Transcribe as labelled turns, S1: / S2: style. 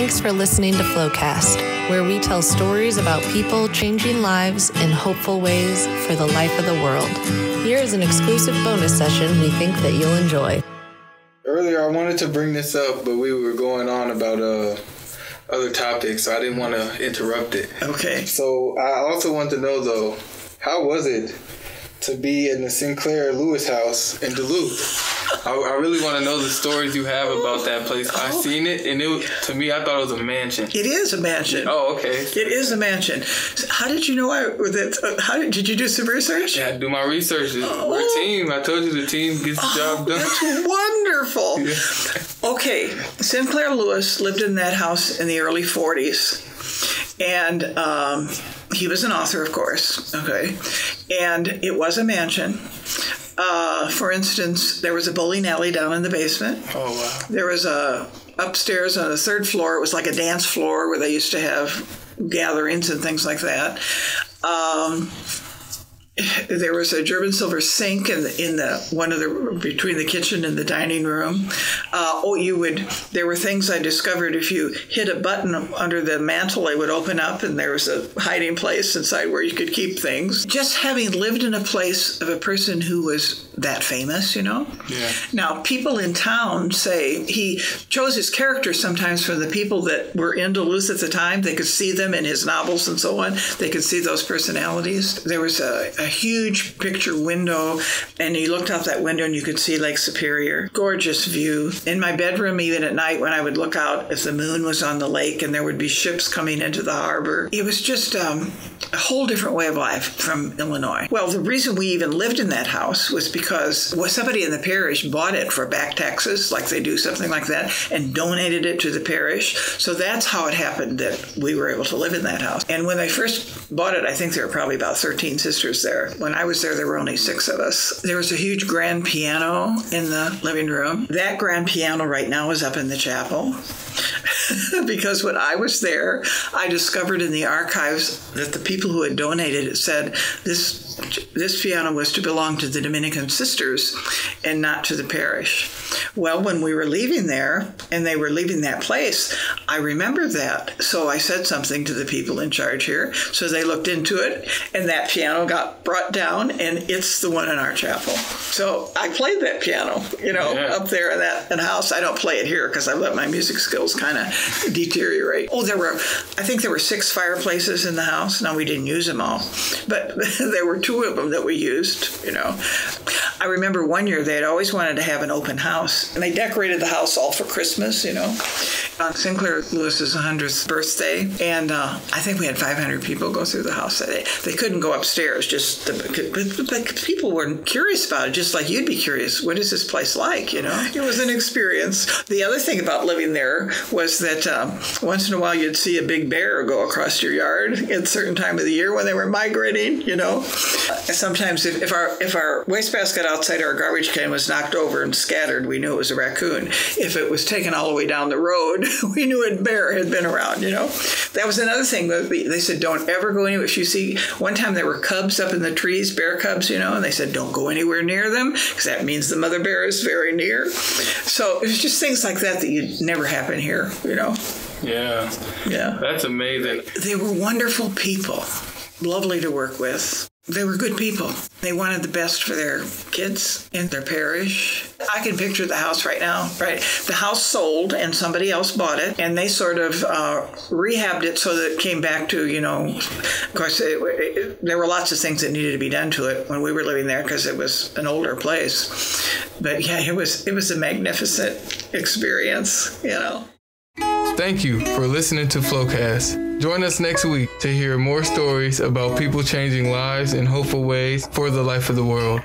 S1: Thanks for listening to Flowcast, where we tell stories about people changing lives in hopeful ways for the life of the world. Here is an exclusive bonus session we think that you'll enjoy.
S2: Earlier, I wanted to bring this up, but we were going on about other topics, so I didn't want to interrupt it.
S3: Okay.
S2: So I also want to know, though, how was it to be in the Sinclair Lewis house in Duluth? I really want to know the stories you have about that place. I seen it, and to me, I thought it was a mansion.
S3: It is a mansion.
S2: Oh, okay.
S3: It is a mansion. How did you know did you do some research?
S2: Yeah, I do my research. We're a team. I told you the team gets the job done.
S3: That's wonderful.
S2: Yeah.
S3: Okay, Sinclair Lewis lived in that house in the early 40s. And he was an author, of course. Okay. And it was a mansion. For instance, there was a bowling alley down in the basement.
S2: Oh, wow.
S3: There was upstairs on the third floor. It was like a dance floor where they used to have gatherings and things like that. There was a German silver sink in the between the kitchen and the dining room. There were things I discovered if you hit a button under the mantle, it would open up, and there was a hiding place inside where you could keep things. Just having lived in a place of a person who was that famous, Yeah. Now, people in town say he chose his characters sometimes from the people that were in Duluth at the time. They could see them in his novels and so on. They could see those personalities. There was a huge picture window, and you looked out that window and you could see Lake Superior. Gorgeous view. In my bedroom, even at night, when I would look out, if the moon was on the lake and there would be ships coming into the harbor, it was just a whole different way of life from Illinois. Well, the reason we even lived in that house was because somebody in the parish bought it for back taxes, like they do something like that, and donated it to the parish. So that's how it happened that we were able to live in that house. And when they first bought it, I think there were probably about 13 sisters there. When I was there were only 6 of us. There was a huge grand piano in the living room. That grand piano right now is up in the chapel. Because when I was there, I discovered in the archives that the people who had donated it said this piano was to belong to the Dominican sisters and not to the parish. Well, when we were leaving there and they were leaving that place, I remembered that. So I said something to the people in charge here. So they looked into it, and that piano got brought down, and it's the one in our chapel. So I played that piano, up there in that house. I don't play it here because I let my music skills kind of deteriorate. I think there were 6 fireplaces in the house. Now, we didn't use them all, but there were 2 of them that we used, I remember one year they had always wanted to have an open house, and they decorated the house all for Christmas, on Sinclair Lewis's 100th birthday, and I think we had 500 people go through the house that day. They couldn't go upstairs, but people were curious about it, just like you'd be curious. What is this place like, It was an experience. The other thing about living there was that once in a while you'd see a big bear go across your yard at a certain time of the year when they were migrating, Sometimes if our wastebasket outside our garbage can was knocked over and scattered, we knew it was a raccoon. If it was taken all the way down the road, we knew a bear had been around, That was another thing. They said, don't ever go anywhere. If you see, one time there were cubs up in the trees, bear cubs, and they said, don't go anywhere near them because that means the mother bear is very near. So it was just things like that you'd never happen here,
S2: Yeah.
S3: Yeah.
S2: That's amazing.
S3: They were wonderful people, lovely to work with. They were good people. They wanted the best for their kids and their parish. I can picture the house right now, right? The house sold and somebody else bought it, and they sort of rehabbed it so that it came back to, of course, there were lots of things that needed to be done to it when we were living there because it was an older place. But yeah, it was a magnificent experience,
S2: Thank you for listening to Flowcast. Join us next week to hear more stories about people changing lives in hopeful ways for the life of the world.